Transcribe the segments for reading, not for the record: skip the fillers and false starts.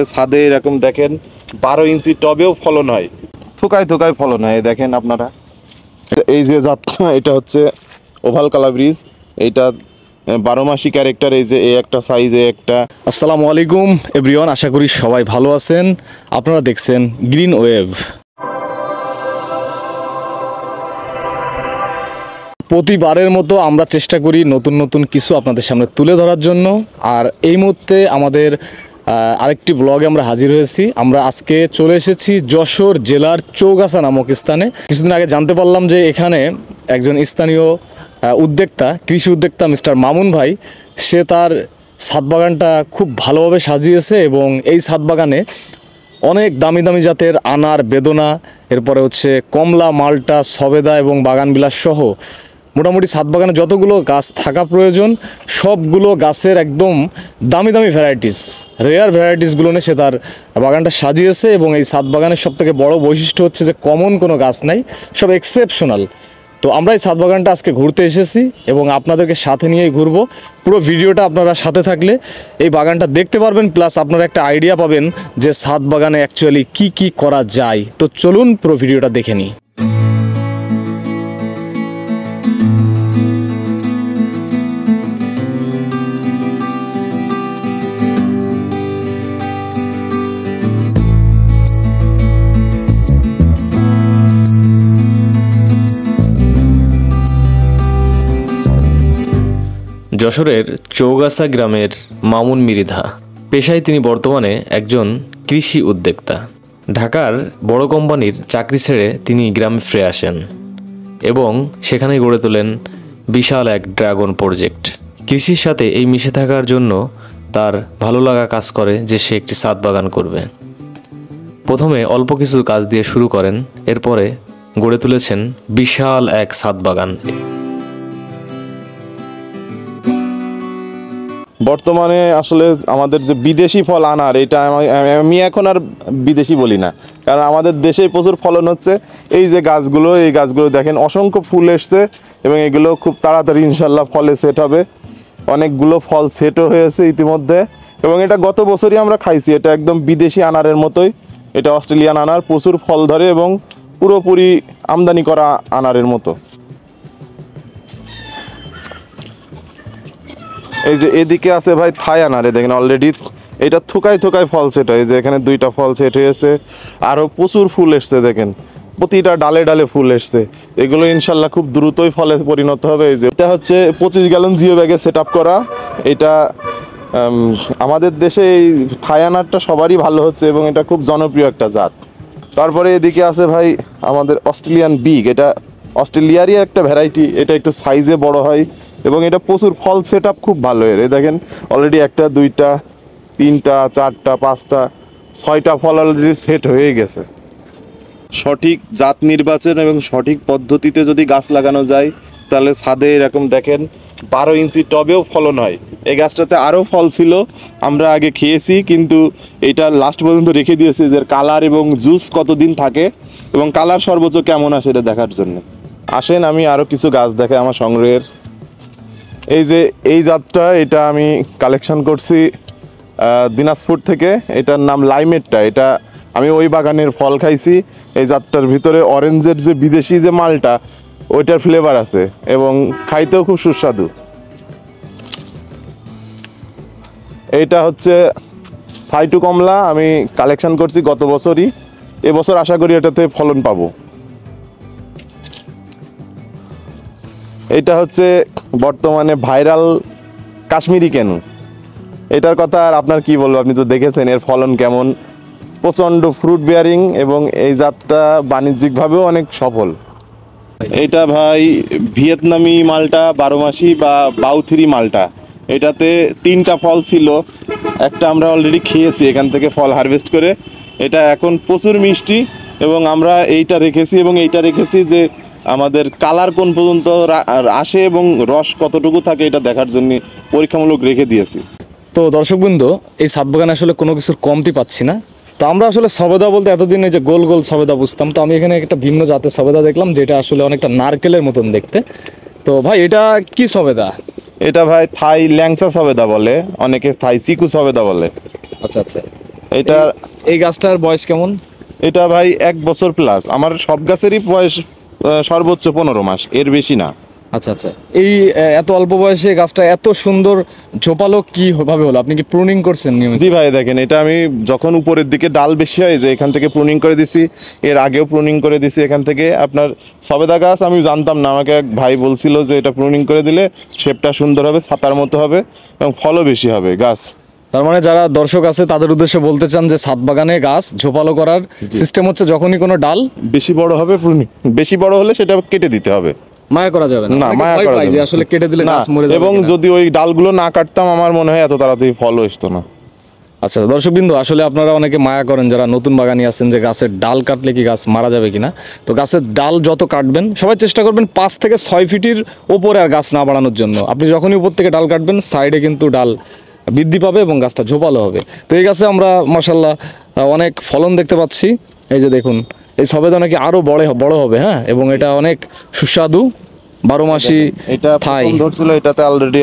তাহলে ছাদে এরকম দেখেন 12 ইঞ্চি টবেও ফলন হয়, থোকায় থোকায় ফলন হয়। দেখেন আপনারা এই যে যাত্রা, এটা হচ্ছে ওভাল কালার ব্রিজ, এইটা 12 মাসি ক্যারেক্টার। এই যে এই একটা সাইজে একটা। আসসালামু আলাইকুম এভরিওয়ান, আশা করি সবাই ভালো আছেন। আপনারা দেখছেন গ্রিন ওয়েভ। প্রতিবারের মতো আমরা চেষ্টা করি নতুন নতুন কিছু আপনাদের সামনে তুলে ধরার জন্য। আর এই মুহূর্তে আমাদের আরেকটি ব্লগে আমরা হাজির হয়েছি। আমরা আজকে চলে এসেছি যশোর জেলার চৌগাছা নামক স্থানে। কিছুদিন আগে জানতে পারলাম যে এখানে একজন স্থানীয় উদ্যোক্তা, কৃষি উদ্যোক্তা মিস্টার মামুন ভাই, সে তার ছাদ বাগানটা খুব ভালোভাবে সাজিয়েছে এবং এই ছাদ বাগানে অনেক দামি দামি জাতের আনার, বেদনা, এরপরে হচ্ছে কমলা, মালটা, সবেদা এবং বাগানবিলাস সহ মোটামুটি ছাদ বাগানে যতগুলো গাছ থাকা প্রয়োজন সবগুলো গাছের একদম দামি দামি ভ্যারাইটিস, রেয়ার ভ্যারাইটিসগুলো নিয়ে সে তার বাগানটা সাজিয়েছে। এবং এই ছাদ বাগানের সবথেকে বড় বৈশিষ্ট্য হচ্ছে যে কমন কোনো গাছ নাই, সব এক্সেপশনাল। তো আমরা এই ছাদ বাগানটা আজকে ঘুরতে এসেছি এবং আপনাদেরকে সাথে নিয়েই ঘুরবো। পুরো ভিডিওটা আপনারা সাথে থাকলে এই বাগানটা দেখতে পারবেন, প্লাস আপনারা একটা আইডিয়া পাবেন যে ছাদ বাগানে অ্যাকচুয়ালি কি কি করা যায়। তো চলুন পুরো ভিডিওটা দেখে নিই। যশোরের চৌগাছা গ্রামের মামুন মৃধা, পেশায় তিনি বর্তমানে একজন কৃষি উদ্যোক্তা। ঢাকার বড় কোম্পানির চাকরি ছেড়ে তিনি গ্রামে ফিরে আসেন এবং সেখানেই গড়ে তোলেন বিশাল এক ড্রাগন প্রজেক্ট। কৃষির সাথে এই মিশে থাকার জন্য তার ভালো লাগা কাজ করে যে সে একটি ছাদ বাগান করবে। প্রথমে অল্প কিছু কাজ দিয়ে শুরু করেন, এরপরে গড়ে তুলেছেন বিশাল এক ছাদ বাগান। বর্তমানে আসলে আমাদের যে বিদেশি ফল আনার, এটা আমি এখন আর বিদেশি বলি না, কারণ আমাদের দেশেই প্রচুর ফলন হচ্ছে। এই যে গাছগুলো, এই গাছগুলো দেখেন অসংখ্য ফুল এসছে এবং এগুলো খুব তাড়াতাড়ি ইনশাল্লাহ ফলে সেট হবে। অনেকগুলো ফল সেটও হয়েছে ইতিমধ্যে এবং এটা গত বছরই আমরা খাইছি। এটা একদম বিদেশি আনারের মতোই, এটা অস্ট্রেলিয়ান আনার, প্রচুর ফল ধরে এবং পুরোপুরি আমদানি করা আনারের মতো। এই যে এদিকে আছে ভাই থাই আনারে, দেখেন অলরেডি এটা থোকায় থোকায় ফল সেট হয়। যে এখানে 2টা ফল সেট হয়েছে, আরও প্রচুর ফুল এসছে, দেখেন প্রতিটা ডালে ডালে ফুল এসছে। এগুলো ইনশাল্লাহ খুব দ্রুতই ফলে পরিণত হবে। এই যে এটা হচ্ছে 25 গ্যালন জিও ব্যাগে সেট আপ করা। এটা আমাদের দেশে এই থাই আনারটা সবারই ভালো হচ্ছে এবং এটা খুব জনপ্রিয় একটা জাত। তারপরে এদিকে আছে ভাই আমাদের অস্ট্রেলিয়ান বিগ, এটা অস্ট্রেলিয়ারই একটা ভ্যারাইটি। এটা একটু সাইজে বড় হয় এবং এটা প্রচুর ফল সেট আপ খুব ভালো। এর দেখেন অলরেডি 1টা 2টা 3টা 4টা 5টা 6টা ফল অলরেডি সেট হয়ে গেছে। সঠিক জাত নির্বাচন এবং সঠিক পদ্ধতিতে যদি গাছ লাগানো যায় তাহলে ছাদে এরকম দেখেন 12 ইঞ্চি টবেও ফলন হয়। এই গাছটাতে আরও ফল ছিল, আমরা আগে খেয়েছি, কিন্তু এটা লাস্ট পর্যন্ত রেখে দিয়েছি যে কালার এবং জুস কতদিন থাকে এবং কালার সর্বোচ্চ কেমন আসে এটা দেখার জন্য। আসেন আমি আরও কিছু গাছ দেখাই আমার সংগ্রহের। এই যে এই জাতটা, এটা আমি কালেকশন করছি দিনাজপুর থেকে। এটার নাম লাইমেটটা। এটা আমি ওই বাগানের ফল খাইছি। এই জাতটার ভিতরে অরেঞ্জের যে বিদেশি যে মালটা, ওইটার ফ্লেভার আছে এবং খাইতেও খুব সুস্বাদু। এইটা হচ্ছে থাই টু কমলা, আমি কালেকশন করছি গত বছরই। এবছর আশা করি এটাতে ফলন পাবো। এটা হচ্ছে বর্তমানে ভাইরাল কাশ্মীরি কেনু। এটার কথা আর আপনার কি বলবো, আপনি তো দেখেছেন এর ফলন কেমন, প্রচণ্ড ফ্রুট বেয়ারিং এবং এই জাতটা বাণিজ্যিকভাবেও অনেক সফল। এটা ভাই ভিয়েতনামি মালটা 12 মাসি বা বাউথিরি মালটা। এটাতে 3টা ফল ছিল, একটা আমরা অলরেডি খেয়েছি এখান থেকে ফল হারভেস্ট করে। এটা এখন প্রচুর মিষ্টি এবং আমরা এইটা রেখেছি এবং এইটা রেখেছি যে আমাদের কালার কোন পর্যন্ত আসে এবং রস কতটুকু থাকে এটা দেখার জন্য পরীক্ষামূলক রেখে দিয়েছি। তো দর্শকবৃন্দ, এই ছাদ বাগানে আসলে কোনো কিছুর কমতি পাচ্ছি না। তো আমরা আসলে সবেদা বলতে এতদিন এই যে গোল গোল সবেদা বুঝতাম, তো আমি এখানে একটা ভিন্ন জাতের সবেদা দেখলাম যেটা আসলে অনেকটা নারকেলের মতন দেখতে। তো ভাই এটা কি সবেদা? এটা ভাই থাই ল্যাংসা সবেদা বলে, অনেকে থাই চিকু সবেদা বলে। আচ্ছা আচ্ছা। এটা এই গাছটার বয়স কেমন? এটা ভাই 1 বছর প্লাস। আমার সব গাছেরই বয়স সর্বোচ্চ 15 মাস, এর বেশি না। আচ্ছা আচ্ছা, এই এত অল্প বয়সে গাছটা এত সুন্দর ঝোপালো কি ভাবে হলো? আপনি কি প্রুনিং করছেন নিয়মিত? জি ভাই, দেখেন এটা আমি যখন উপরের দিকে ডাল বেশি হয় যে এখান থেকে প্রুনিং করে দিছি, এর আগেও প্রুনিং করে দিছি এখান থেকে। আপনার সবেদা গাছ আমি জানতাম না, আমাকে এক ভাই বলছিল যে এটা প্রুনিং করে দিলে শেপটা সুন্দর হবে, ছাতার মতো হবে এবং ফলও বেশি হবে গাছ। তার মানে যারা দর্শক আছে তাদের উদ্দেশ্যে বলতে চান যে ছাদ বাগানে গাছ ঝোপালো করার সিস্টেম হচ্ছে যখনই কোনো ডাল বেশি বড় হবে প্রুনিং, বেশি বড় হলে সেটা কেটে দিতে হবে। মায়া করা যাবে না, না, অনেকে মায়া ভয় করা পায় যাবে যে না। আসলে কেটে দিলে না, গাছ মরে যাবে এবং কিনা। যদি ওই ডালগুলো না কাটতাম আমার মনে হয় এত তাড়াতাড়ি ফলও আসতো না। আচ্ছা দর্শকবৃন্দ, আসলে আপনারা অনেকে মায়া করেন যারা নতুন বাগানি আছেন যে গাছের ডাল কাটলে কি গাছ মারা যাবে কিনা। তো গাছের ডাল যত কাটবেন সবাই চেষ্টা করবেন 5 থেকে 6 ফিটের ওপরে আর গাছ না বাড়ানোর জন্য। আপনি যখনই উপর থেকে ডাল কাটবেন সাইডে কিন্তু ডাল বৃদ্ধি পাবে এবং গাছটা ঝোপালো হবে। তো এই গাছে আমরা মাশাআল্লাহ অনেক ফলন দেখতে পাচ্ছি। এই যে দেখুন, এই সবেদা নাকি আরও বড় হবে, হ্যাঁ, এবং এটা অনেক সুস্বাদু 12 মাসি এটা থাই। প্রথম ধরছিল, এটাতে অলরেডি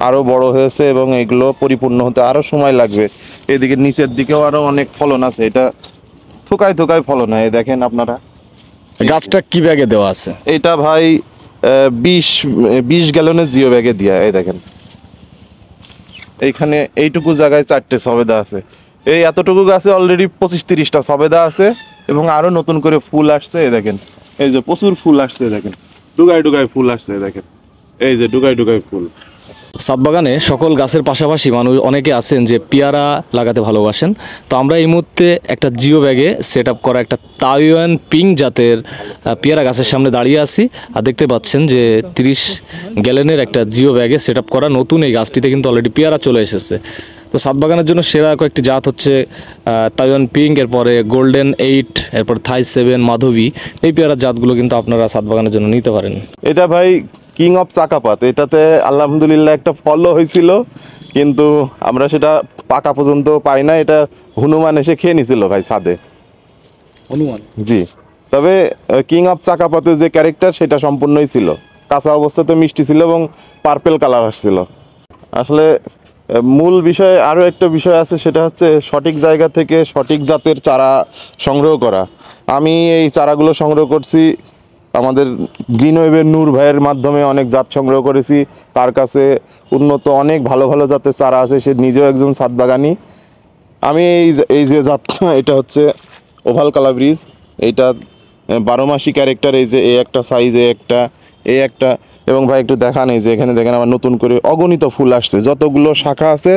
আরো বড় হয়েছে এবং এগুলো পরিপূর্ণ হতে আরো সময় লাগবে। এদিকে নিচের দিকেও আরো অনেক ফলন আছে, এটা থোকায় থোকায় ফলন হয়। এই দেখেন আপনারা, গাছটা কি ব্যাগে দেওয়া আছে? এটা ভাই 20 গ্যালনের জিও ব্যাগে দিয়া। এই দেখেন এইখানে এইটুকু জায়গায় 4টে সবেদা আছে। এই এতটুকু গাছে অলরেডি 25-30টা সবেদা আছে এবং আরো নতুন করে ফুল আসছে। এই দেখেন, এই যে প্রচুর ফুল আসছে, দেখেন ডুগায় ডুগায় ফুল আসছে, দেখেন এই যে ডুগায় ডুগায় ফুল। ছাদ বাগানে সকল গাছের পাশাপাশি মানুষ অনেকে আছেন যে পেয়ারা লাগাতে ভালোবাসেন। তো আমরা এই মুহূর্তে একটা জিও ব্যাগে সেট আপ করা একটা তাইওয়ান পিঙ্ক জাতের পেয়ারা গাছের সামনে দাঁড়িয়ে আছি। আর দেখতে পাচ্ছেন যে 30 গ্যালনের একটা জিও ব্যাগে সেট আপ করা নতুন এই গাছটিতে কিন্তু অলরেডি পেয়ারা চলে এসেছে। তো ছাদ বাগানের জন্য সেরা কয়েকটি জাত হচ্ছে তাইওয়ান পিঙ্ক, এরপরে গোল্ডেন 8, এরপর থাই 7, মাধবী। এই পেয়ারার জাতগুলো কিন্তু আপনারা ছাদ বাগানের জন্য নিতে পারেন। এটা ভাই কিং অফ চাকাপাত। এটাতে আলহামদুলিল্লাহ একটা ফলও হয়েছিল, কিন্তু আমরা সেটা পাকা পর্যন্ত পাই না। এটা হনুমান এসে খেয়ে নিছিল ভাই ছাদে। অনুমান জি, তবে কিং অফ চাকাপাতে যে ক্যারেক্টার সেটা সম্পূর্ণই ছিল। কাঁচা অবস্থাতে মিষ্টি ছিল এবং পার্পেল কালার আসছিল। আসলে মূল বিষয় আরও একটা বিষয় আছে, সেটা হচ্ছে সঠিক জায়গা থেকে সঠিক জাতের চারা সংগ্রহ করা। আমি এই চারাগুলো সংগ্রহ করছি আমাদের গ্রিন ওয়েভের নূর ভাইয়ের মাধ্যমে, অনেক জাত সংগ্রহ করেছি। তার কাছে উন্নত অনেক ভালো ভালো জাতের চারা আছে, সে নিজেও একজন ছাদ বাগানি। আমি এই যে জাতটা, এটা হচ্ছে ওভাল কালাব্রিজ। এইটা 12 মাসি ক্যারেক্টার। এই যে এই একটা সাইজ, এই একটা এবং ভাই একটু দেখান, এই যে এখানে দেখেন আমার নতুন করে অগণিত ফুল আসছে। যতগুলো শাখা আছে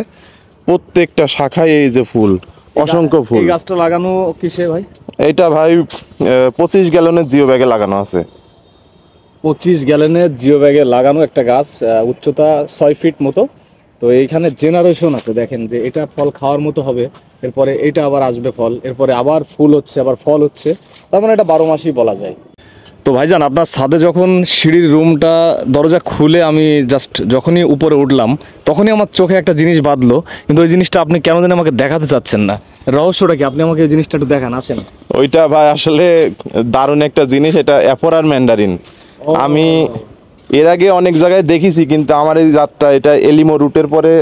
প্রত্যেকটা শাখায় এই যে ফুল, অসংখ্য ফুল। এই গাছটা লাগানো কিসে ভাই? এটা ভাই 25 গ্যালনের জিও ব্যাগে লাগানো আছে। 25 গ্যালনের জিও ব্যাগে লাগানো একটা গাছ, উচ্চতা 6 ফিট মতো। তো এইখানে জেনারেশন আছে, দেখেন যে এটা ফল খাওয়ার মতো হবে, এরপরে এটা আবার আসবে ফল, এরপরে আবার ফুল হচ্ছে, আবার ফল হচ্ছে। তার মানে এটা 12 মাসই বলা যায়। তো ভাইজান, আপনার ছাদে যখন সিঁড়ির রুমটা দরজা খুলে আমি জাস্ট যখনই উপরে উঠলাম তখনই আমার চোখে একটা জিনিস বাঁধলো, কিন্তু ওই জিনিসটা আপনি কেন জানি আমাকে দেখাতে চাচ্ছেন না। রহস্যটা কি? আপনি আমাকে ওই জিনিসটা একটু দেখান, আসেন। ওইটা ভাই আসলে দারুণ একটা জিনিস, এটা অ্যাপোরার ম্যান্ডারিন। আমি এর আগে অনেক জায়গায় দেখেছি, কিন্তু আমার এই জাতটা, এটা এলিমো রুটের পরে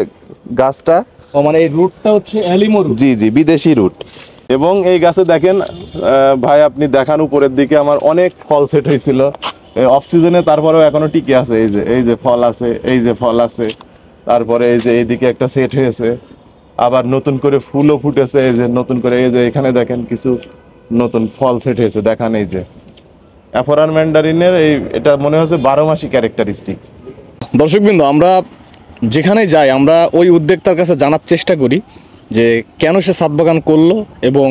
গাছটা। ও মানে এই রুটটা হচ্ছে এলিমো রুট? জি জি, বিদেশি রুট। এবং এই গাছে দেখেন ভাই, আপনি দেখান উপরের দিকে আমার অনেক ফল সেট হয়েছিল অফ সিজনে, তারপরেও এখনো টিকে আছে। এই যে ফল আছে, এই যে ফল আছে, তারপরে এই যে এইদিকে একটা সেট হয়েছে, আবার নতুন করে ফুলও ফুটেছে। এই যে নতুন করে এই যে এখানে দেখেন কিছু নতুন ফল সেট হয়েছে, দেখান এই যে অ্যাফোরার ম্যান্ডারিনের এটা মনে হচ্ছে 12 মাসি ক্যারেক্টারিস্টিক। দর্শকবৃন্দ, আমরা যেখানেই যাই আমরা ওই উদ্যোক্তার কাছে জানার চেষ্টা করি যে কেন সে ছাদ বাগান করলো এবং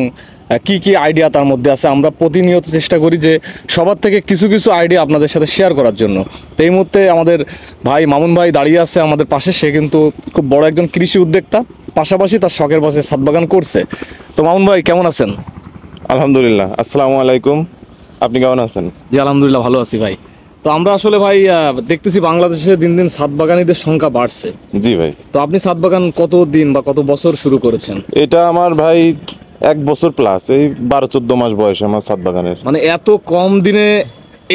কি কি আইডিয়া তার মধ্যে আছে। আমরা প্রতিনিয়ত চেষ্টা করি যে সবার থেকে কিছু কিছু আইডিয়া আপনাদের সাথে শেয়ার করার জন্য। তো এই মুহূর্তে আমাদের ভাই মামুন ভাই দাঁড়িয়ে আছে আমাদের পাশে। সে কিন্তু খুব বড় একজন কৃষি উদ্যোক্তা, পাশাপাশি তার শখের বসে ছাদ বাগান করছে। তো মামুন ভাই কেমন আছেন? আলহামদুলিল্লাহ, আসসালামু আলাইকুম। আপনি কেমন আছেন? জি আলহামদুলিল্লাহ, ভালো আছি ভাই। তো আমরা আসলে ভাই দেখতেছি বাংলাদেশে দিন দিন ছাদ বাগানীদের সংখ্যা বাড়ছে। জি ভাই। তো আপনি ছাদ বাগান কত দিন বা কত বছর শুরু করেছেন? এটা আমার ভাই 1 বছর প্লাস, এই 12-14 মাস বয়স আমার ছাদ বাগানের। মানে এত কম দিনে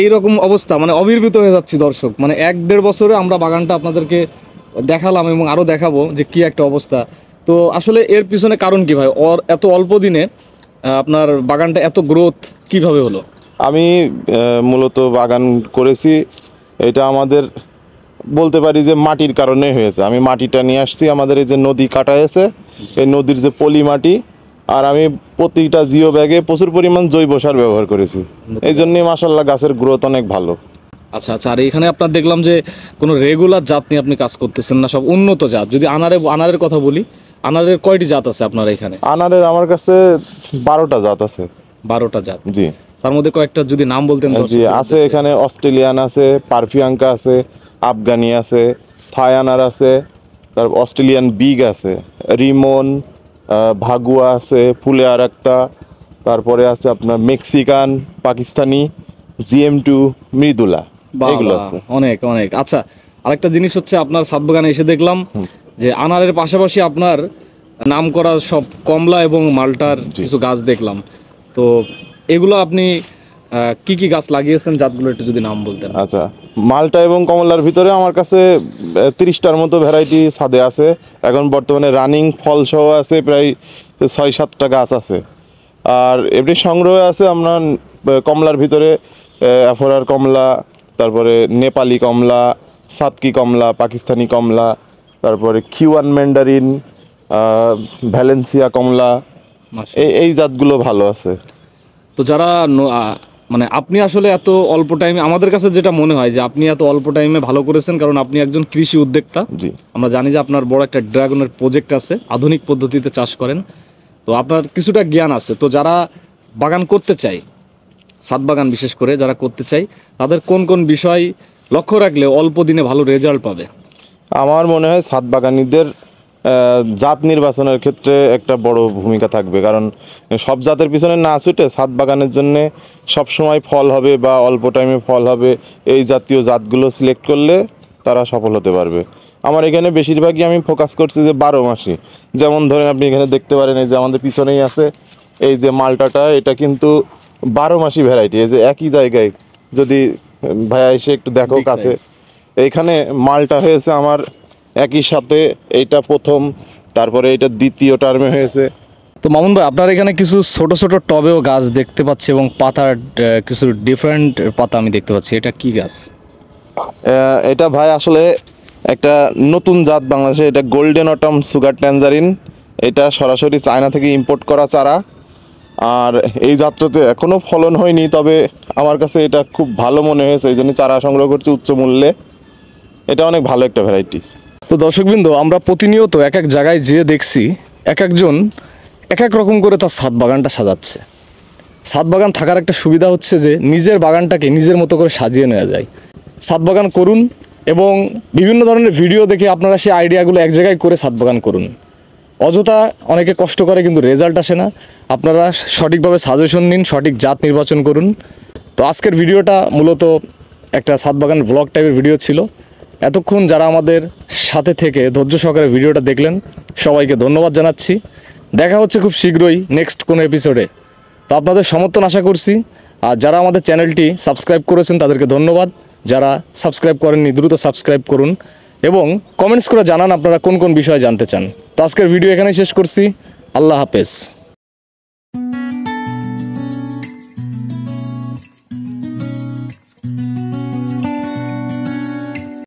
এইরকম অবস্থা, মানে অবির্ভূত হয়ে যাচ্ছি দর্শক। মানে 1-1.5 বছরে আমরা বাগানটা আপনাদেরকে দেখালাম এবং আরও দেখাবো যে কি একটা অবস্থা। তো আসলে এর পিছনে কারণ কি ভাই, ওর এত অল্প দিনে আপনার বাগানটা এত গ্রোথ কিভাবে হলো? আমি মূলত বাগান করেছি, এটা আমাদের বলতে পারি যে মাটির কারণে হয়েছে। আমি মাটিটা নিয়ে আসছি, আমাদের এই যে নদী কাটা হয়েছে, এই নদীর যে পলি মাটি, আর আমি প্রতিটা জিও ব্যাগে প্রচুর পরিমাণ জৈব সার ব্যবহার করেছি। এই জন্যই মাশাআল্লাহ গাছের গ্রোথ অনেক ভালো। আচ্ছা আচ্ছা, আর এখানে আপনার দেখলাম যে কোনো রেগুলার জাত নিয়ে আপনি কাজ করতেছেন না, সব উন্নত জাত। যদি আনারের কথা বলি, আনারের কয়টি জাত আছে আপনার এখানে? আনারের আমার কাছে 12টা জাত আছে। 12টা জাত? জি তার মধ্যে কয়েকটা যদি নাম বলতেন। জি দর্শকদের আছে, উদ্দেশ্যে। এখানে অস্ট্রেলিয়ান আছে, পারফিয়াঙ্কা আছে, আফগানি আছে, থাই আনার আছে, তারপর অস্ট্রেলিয়ান বিগ আছে, রিমন, ভাগুয়া আছে, ফুলে আর একটা, তারপরে আছে আপনার মেক্সিকান, পাকিস্তানি, GM2, মৃদুলা, বাহ, এগুলো বাহ, আছে। অনেক অনেক। আচ্ছা, আরেকটা জিনিস হচ্ছে আপনার ছাদ বাগানে এসে দেখলাম যে আনারের পাশাপাশি আপনার নাম করা সব কমলা এবং মালটার কিছু গাছ দেখলাম। তো এগুলো আপনি কি কি গাছ লাগিয়েছেন, জাতগুলো একটু যদি নাম বলতেন। আচ্ছা, মালটা এবং কমলার ভিতরে আমার কাছে 30টার মতো ভ্যারাইটি ছাদে আছে। এখন বর্তমানে রানিং ফল সহ আছে প্রায় 6-7টা গাছ আছে। আর এমনি সংগ্রহে আছে আপনার কমলার ভিতরে অ্যাফোরার কমলা, তারপরে নেপালি কমলা, সাতকি কমলা, পাকিস্তানি কমলা, তারপরে কিউয়ান ম্যান্ডারিন, ভ্যালেন্সিয়া কমলা, এই জাতগুলো ভালো আছে। তো যারা মানে আপনি আসলে এত অল্প টাইমে, আমাদের কাছে যেটা মনে হয় যে আপনি এত অল্প টাইমে ভালো করেছেন, কারণ আপনি একজন কৃষি উদ্যোক্তা। জি আমরা জানি যে আপনার বড় একটা ড্রাগনের প্রজেক্ট আছে, আধুনিক পদ্ধতিতে চাষ করেন, তো আপনার কিছুটা জ্ঞান আছে। তো যারা বাগান করতে চায়, ছাদ বাগান বিশেষ করে যারা করতে চায়, তাদের কোন কোন বিষয় লক্ষ্য রাখলে অল্প দিনে ভালো রেজাল্ট পাবে? আমার মনে হয় ছাদ বাগানীদের জাত নির্বাচনের ক্ষেত্রে একটা বড় ভূমিকা থাকবে, কারণ সব জাতের পিছনে না ছুটে ছাদ বাগানের জন্য সবসময় ফল হবে বা অল্প টাইমে ফল হবে এই জাতীয় জাতগুলো সিলেক্ট করলে তারা সফল হতে পারবে। আমার এখানে বেশিরভাগই আমি ফোকাস করছি যে 12 মাসি। যেমন ধরেন আপনি এখানে দেখতে পারেন, এই যে আমাদের পিছনেই আছে এই যে মালটাটা, এটা কিন্তু 12 মাসি ভ্যারাইটি। এই যে একই জায়গায় যদি ভাইয়া এসে একটু দেখো Big কাছে, size। এইখানে মালটা হয়েছে আমার একই সাথে, এইটা প্রথম, তারপরে এটা দ্বিতীয় টার্মে হয়েছে। তো মামুন ভাই, আপনার এখানে কিছু ছোট ছোট টবেও গাছ দেখতে পাচ্ছি এবং পাতার কিছু ডিফারেন্ট পাতা আমি দেখতে পাচ্ছি, এটা কি গাছ? এটা ভাই আসলে একটা নতুন জাত বাংলাদেশে, এটা গোল্ডেন অটম সুগার ট্যানজারিন। এটা সরাসরি চায়না থেকে ইম্পোর্ট করা চারা। আর এই জাতটাতে এখনও ফলন হয়নি, তবে আমার কাছে এটা খুব ভালো মনে হয়েছে, এই জন্য চারা সংগ্রহ করছি উচ্চ মূল্যে। এটা অনেক ভালো একটা ভ্যারাইটি। তো দর্শকবৃন্দ, আমরা প্রতিনিয়ত এক এক জায়গায় যেয়ে দেখছি এক একজন এক এক রকম করে তার ছাদ বাগানটা সাজাচ্ছে। ছাদ বাগান থাকার একটা সুবিধা হচ্ছে যে নিজের বাগানটাকে নিজের মতো করে সাজিয়ে নেওয়া যায়। ছাদ বাগান করুন এবং বিভিন্ন ধরনের ভিডিও দেখে আপনারা সেই আইডিয়াগুলো এক জায়গায় করে ছাদ বাগান করুন। অযথা অনেকে কষ্ট করে কিন্তু রেজাল্ট আসে না। আপনারা সঠিকভাবে সাজেশন নিন, সঠিক জাত নির্বাচন করুন। তো আজকের ভিডিওটা মূলত একটা ছাদ বাগান ব্লগ টাইপের ভিডিও ছিল। এতক্ষণ যারা আমাদের সাথে থেকে ধৈর্য সহকারে ভিডিওটা দেখলেন, সবাইকে ধন্যবাদ জানাচ্ছি। দেখা হচ্ছে খুব শীঘ্রই নেক্সট কোনো এপিসোডে। তো আপনাদের সমর্থন আশা করছি। আর যারা আমাদের চ্যানেলটি সাবস্ক্রাইব করেছেন তাদেরকে ধন্যবাদ। যারা সাবস্ক্রাইব করেননি দ্রুত সাবস্ক্রাইব করুন এবং কমেন্টস করে জানান আপনারা কোন কোন বিষয়ে জানতে চান। তো আজকের ভিডিও এখানেই শেষ করছি। আল্লাহ হাফেজ।